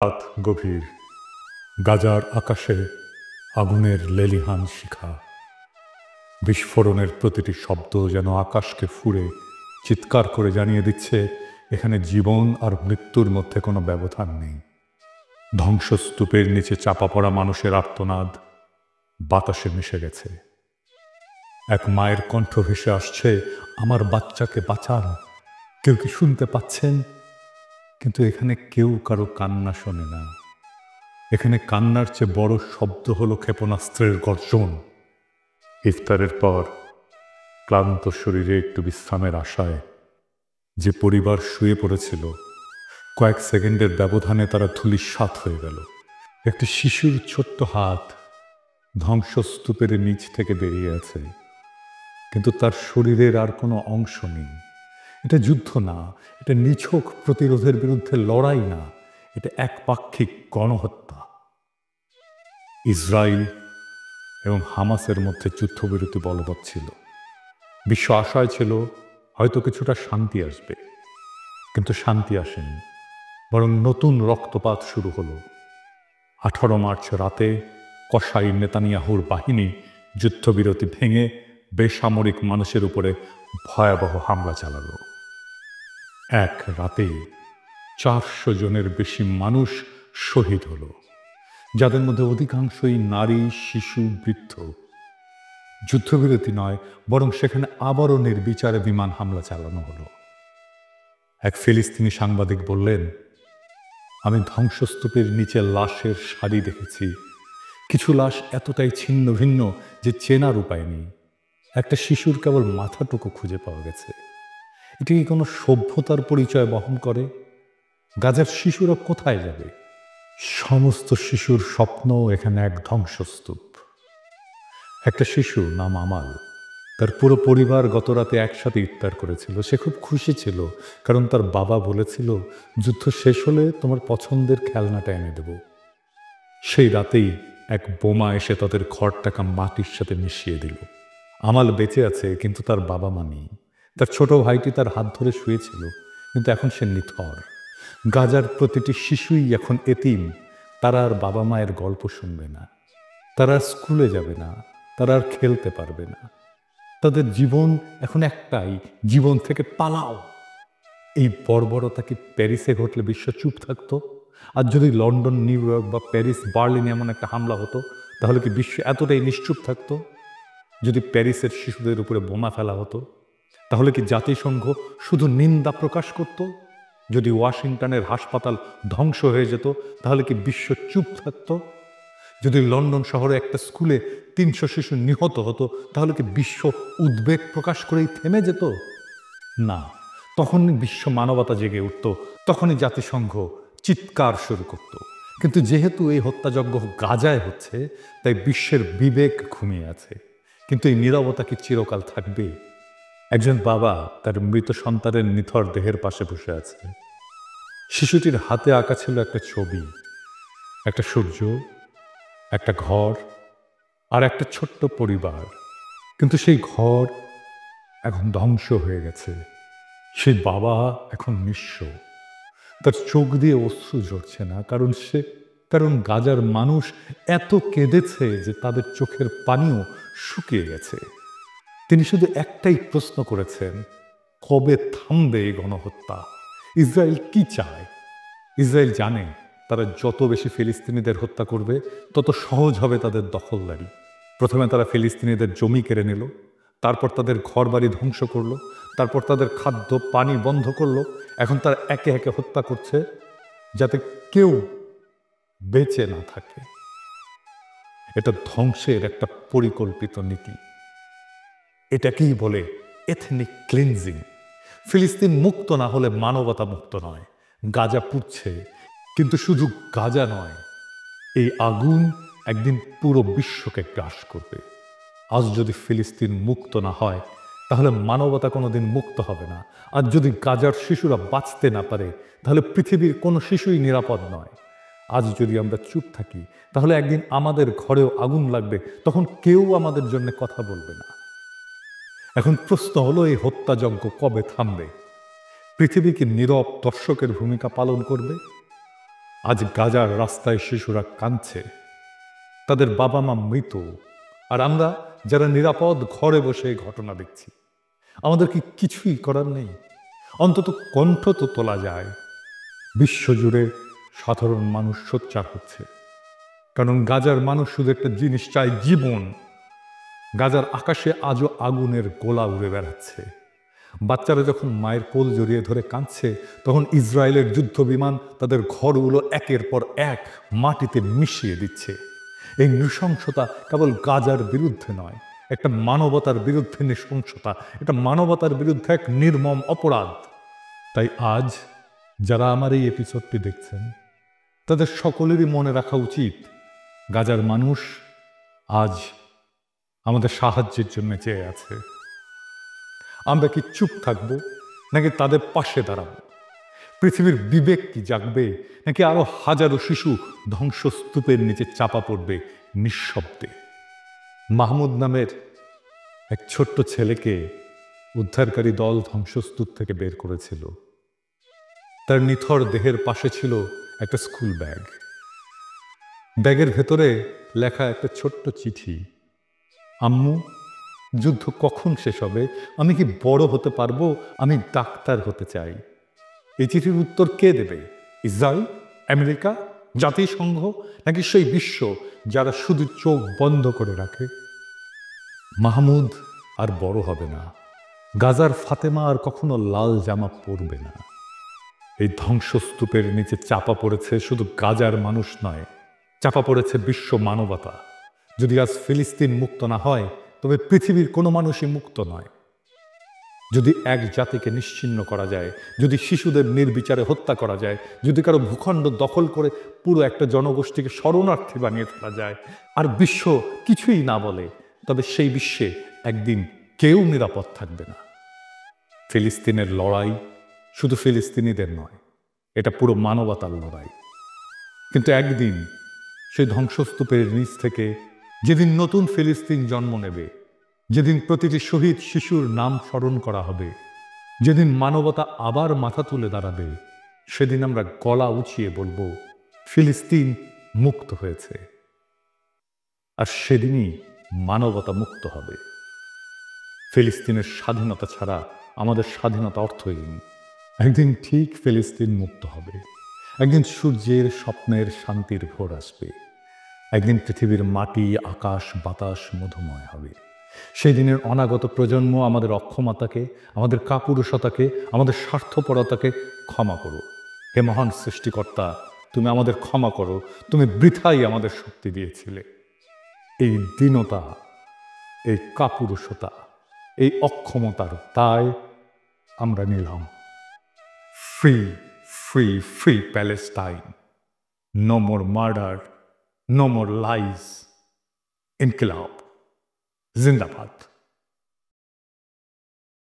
রাত গভীর, গাজার আকাশে আগুনের লেলিহান শিখা, বিস্ফোরণের প্রতিটি শব্দ যেন আকাশকে ফুঁড়ে চিৎকার করে জানিয়ে দিচ্ছে এখানে জীবন আর মৃত্যুর মধ্যে কোনো ব্যবধান নেই। ধ্বংসস্তূপের নিচে চাপা পড়া মানুষের আর্তনাদ বাতাসে মিশে গেছে। এক মায়ের কণ্ঠ ভেসে আসছে, আমার বাচ্চাকে বাঁচান। কেউ কি শুনতে পাচ্ছেন? কিন্তু এখানে কেউ কারো কান্না শোনে না। এখানে কান্নার চেয়ে বড় শব্দ হলো ক্ষেপণাস্ত্রের গর্জন। ইফতারের পর ক্লান্ত শরীরে একটু বিশ্রামের আশায় যে পরিবার শুয়ে পড়েছিল, কয়েক সেকেন্ডের ব্যবধানে তারা ধূলিসাৎ হয়ে গেল। একটি শিশুর ছোট্ট হাত ধ্বংসস্তূপের নিচ থেকে বেরিয়ে আছে, কিন্তু তার শরীরের আর কোনো অংশ নেই। এটা যুদ্ধ না, এটা নিছক প্রতিরোধের বিরুদ্ধে লড়াই না, এটা একপাক্ষিক গণহত্যা। ইসরায়েল এবং হামাসের মধ্যে যুদ্ধবিরতি বলবৎ ছিল। বিশ্ব আশায় ছিল হয়তো কিছুটা শান্তি আসবে, কিন্তু শান্তি আসেনি, বরং নতুন রক্তপাত শুরু হলো। 18 মার্চ রাতে কসাই নেতানিয়াহুর বাহিনী যুদ্ধবিরতি ভেঙে বেসামরিক মানুষের উপরে ভয়াবহ হামলা চালালো। এক রাতে 400 জনের বেশি মানুষ শহীদ হলো, যাদের মধ্যে অধিকাংশই নারী, শিশু, বৃদ্ধ। যুদ্ধবিরতি নয়, বরং সেখানে আবারও নির্বিচারে বিমান হামলা চালানো হলো। এক ফিলিস্তিনি সাংবাদিক বললেন, আমি ধ্বংসস্তূপের নিচে লাশের সারি দেখেছি। কিছু লাশ এতটাই ছিন্ন ভিন্ন যে চেনার উপায় নেই। একটা শিশুর কেবল মাথাটুকু খুঁজে পাওয়া গেছে। এটি কি কোনো সভ্যতার পরিচয় বহন করে? গাজার শিশুরা কোথায় যাবে? সমস্ত শিশুর স্বপ্ন এখানে এক ধ্বংসস্তূপ। একটা শিশু নাম আমাল, তার পুরো পরিবার গতরাতে একসাথে ইফতার করেছিল। সে খুব খুশি ছিল, কারণ তার বাবা বলেছিল, যুদ্ধ শেষ হলে তোমার পছন্দের খেলনাটা এনে দেব। সেই রাতেই এক বোমা এসে তাদের ঘরটাকে মাটির সাথে মিশিয়ে দিল। আমাল বেঁচে আছে, কিন্তু তার বাবা মা নেই। তার ছোট ভাইটি তার হাত ধরে শুয়েছিল, কিন্তু এখন সে নিথর। গাজার প্রতিটি শিশুই এখন এতিম। তারা আর বাবা মায়ের গল্প শুনবে না, তারা স্কুলে যাবে না, তারা আর খেলতে পারবে না। তাদের জীবন এখন একটাই, জীবন থেকে পালাও। এই বর্বরতা কি প্যারিসে ঘটলে বিশ্ব চুপ থাকতো? আর যদি লন্ডন, নিউ ইয়র্ক বা প্যারিস, বার্লিনে এমন একটা হামলা হতো, তাহলে কি বিশ্ব এতটাই নিশ্চুপ থাকতো? যদি প্যারিসের শিশুদের উপরে বোমা ফেলা হতো, তাহলে কি জাতিসংঘ শুধু নিন্দা প্রকাশ করত? যদি ওয়াশিংটনের হাসপাতাল ধ্বংস হয়ে যেত, তাহলে কি বিশ্ব চুপ থাকতো? যদি লন্ডন শহরে একটা স্কুলে 300 শিশু নিহত হতো, তাহলে কি বিশ্ব উদ্বেগ প্রকাশ করেই থেমে যেত? না, তখনই বিশ্ব মানবতা জেগে উঠত, তখনই জাতিসংঘ চিৎকার শুরু করত। কিন্তু যেহেতু এই হত্যাযজ্ঞ গাজায় হচ্ছে, তাই বিশ্বের বিবেক ঘুমিয়ে আছে। কিন্তু এই নীরবতা কি চিরকাল থাকবে? একজন বাবা তার মৃত সন্তানের নিথর দেহের পাশে বসে আছে। শিশুটির হাতে আঁকা ছিল একটা ছবি, একটা সূর্য, একটা ঘর আর একটা ছোট্ট পরিবার। কিন্তু সেই ঘর এখন ধ্বংস হয়ে গেছে। সেই বাবা এখন নিঃস্ব। তার চোখ দিয়ে অশ্রু ঝরছে না, কারণ গাজার মানুষ এত কেঁদেছে যে তাদের চোখের পানিও শুকিয়ে গেছে। তিনি শুধু একটাই প্রশ্ন করেছেন, কবে থামবে এই গণহত্যা? ইসরায়েল কি চায়? ইসরায়েল জানে, তারা যত বেশি ফিলিস্তিনিদের হত্যা করবে, তত সহজ হবে তাদের দখলদারি। প্রথমে তারা ফিলিস্তিনিদের জমি কেড়ে নিল, তারপর তাদের ঘরবাড়ি ধ্বংস করলো, তারপর তাদের খাদ্য পানি বন্ধ করলো। এখন তারা একে একে হত্যা করছে, যাতে কেউ বেঁচে না থাকে। এটা ধ্বংসের একটা পরিকল্পিত নীতি। এটাকেই বলে এথনিক ক্লিনজিং। ফিলিস্তিন মুক্ত না হলে মানবতা মুক্ত নয়। গাজা পুড়ছে, কিন্তু শুধু গাজা নয়, এই আগুন একদিন পুরো বিশ্বকে গ্রাস করবে। আজ যদি ফিলিস্তিন মুক্ত না হয়, তাহলে মানবতা কোনোদিন মুক্ত হবে না। আর যদি গাজার শিশুরা বাঁচতে না পারে, তাহলে পৃথিবীর কোনো শিশুই নিরাপদ নয়। আজ যদি আমরা চুপ থাকি, তাহলে একদিন আমাদের ঘরেও আগুন লাগবে, তখন কেউ আমাদের জন্য কথা বলবে না। এখন প্রশ্ন হলো, এই হত্যাযজ্ঞ কবে থামবে? পৃথিবী কি নীরব দর্শকের ভূমিকা পালন করবে? আজ গাজার রাস্তায় শিশুরা কাঁদছে, তাদের বাবা মা মৃত, আর আমরা যারা নিরাপদ ঘরে বসে এই ঘটনা দেখছি, আমাদের কি কিছুই করার নেই? অন্তত কণ্ঠ তো তোলা যায়। বিশ্বজুড়ে সাধারণ মানুষ সোচ্চার হচ্ছে, কারণ গাজার মানুষ শুধু একটা জিনিস চায়, জীবন। গাজার আকাশে আজও আগুনের গোলা উড়ে বেড়াচ্ছে। বাচ্চারা যখন মায়ের কোল জড়িয়ে ধরে কাঁদছে, তখন ইসরায়েলের যুদ্ধ বিমান তাদের ঘরগুলো একের পর এক মাটিতে মিশিয়ে দিচ্ছে। এই নৃশংসতা কেবল গাজার বিরুদ্ধে নয়, একটা মানবতার বিরুদ্ধে নৃশংসতা, এটা মানবতার বিরুদ্ধে এক নির্মম অপরাধ। তাই আজ যারা আমার এই এপিসোডটি দেখছেন, তাদের সকলেরই মনে রাখা উচিত, গাজার মানুষ আজ আমাদের সাহায্যের জন্য চেয়ে আছে। আমরা কি চুপ থাকবো, নাকি তাদের পাশে দাঁড়াবো? পৃথিবীর বিবেক কি জাগবে, নাকি আরো হাজারো শিশু ধ্বংসস্তূপের নিচে চাপা পড়বে নিঃশব্দে? মাহমুদ নামের এক ছোট্ট ছেলেকে উদ্ধারকারী দল ধ্বংসস্তূপ থেকে বের করেছিল। তার নিথর দেহের পাশে ছিল একটা স্কুল ব্যাগ। ব্যাগের ভেতরে লেখা একটা ছোট্ট চিঠি, আম্মু, যুদ্ধ কখন শেষ হবে? আমি কি বড় হতে পারবো? আমি ডাক্তার হতে চাই। এই চিঠির উত্তর কে দেবে? ইসরায়েল, আমেরিকা, জাতিসংঘ, নাকি সেই বিশ্ব যারা শুধু চোখ বন্ধ করে রাখে? মাহমুদ আর বড় হবে না। গাজার ফাতেমা আর কখনো লাল জামা পরবে না। এই ধ্বংসস্তূপের নিচে চাপা পড়েছে শুধু গাজার মানুষ নয়, চাপা পড়েছে বিশ্ব মানবতা। যদি আজ ফিলিস্তিন মুক্ত না হয়, তবে পৃথিবীর কোনো মানুষই মুক্ত নয়। যদি এক জাতিকে নিশ্চিহ্ন করা যায়, যদি শিশুদের নির্বিচারে হত্যা করা যায়, যদি কারো ভূখণ্ড দখল করে পুরো একটা জনগোষ্ঠীকে শরণার্থী বানিয়ে ফেলা যায়, আর বিশ্ব কিছুই না বলে, তবে সেই বিশ্বে একদিন কেউ নিরাপদ থাকবে না। ফিলিস্তিনের লড়াই শুধু ফিলিস্তিনিদের নয়, এটা পুরো মানবতার লড়াই। কিন্তু একদিন সেই ধ্বংসস্তূপের নিচ থেকে যেদিন নতুন ফিলিস্তিন জন্ম নেবে, যেদিন প্রতিটি শহীদ শিশুর নাম স্মরণ করা হবে, যেদিন মানবতা আবার মাথা তুলে দাঁড়াবে, সেদিন আমরা গলা উঁচিয়ে বলবো, ফিলিস্তিন মুক্ত হয়েছে। আর সেদিনই মানবতা মুক্ত হবে। ফিলিস্তিনের স্বাধীনতা ছাড়া আমাদের স্বাধীনতা অর্থহীন। একদিন ঠিক ফিলিস্তিন মুক্ত হবে। একদিন সূর্যের স্বপ্নের শান্তির ভোর আসবে। একদিন পৃথিবীর মাটি, আকাশ, বাতাস মধুময় হবে। সেই দিনের অনাগত প্রজন্ম আমাদের অক্ষমতাকে, আমাদের কাপুরুষতাকে, আমাদের স্বার্থপরতাকে ক্ষমা করো। হে মহান সৃষ্টিকর্তা, তুমি আমাদের ক্ষমা করো। তুমি বৃথাই আমাদের শক্তি দিয়েছিলে। এই দীনতা, এই কাপুরুষতা, এই অক্ষমতার দায় আমরা নিলাম। Free, free, free Palestine. No more murder, no more lies. ইনকিলাব জিন্দাবাদ।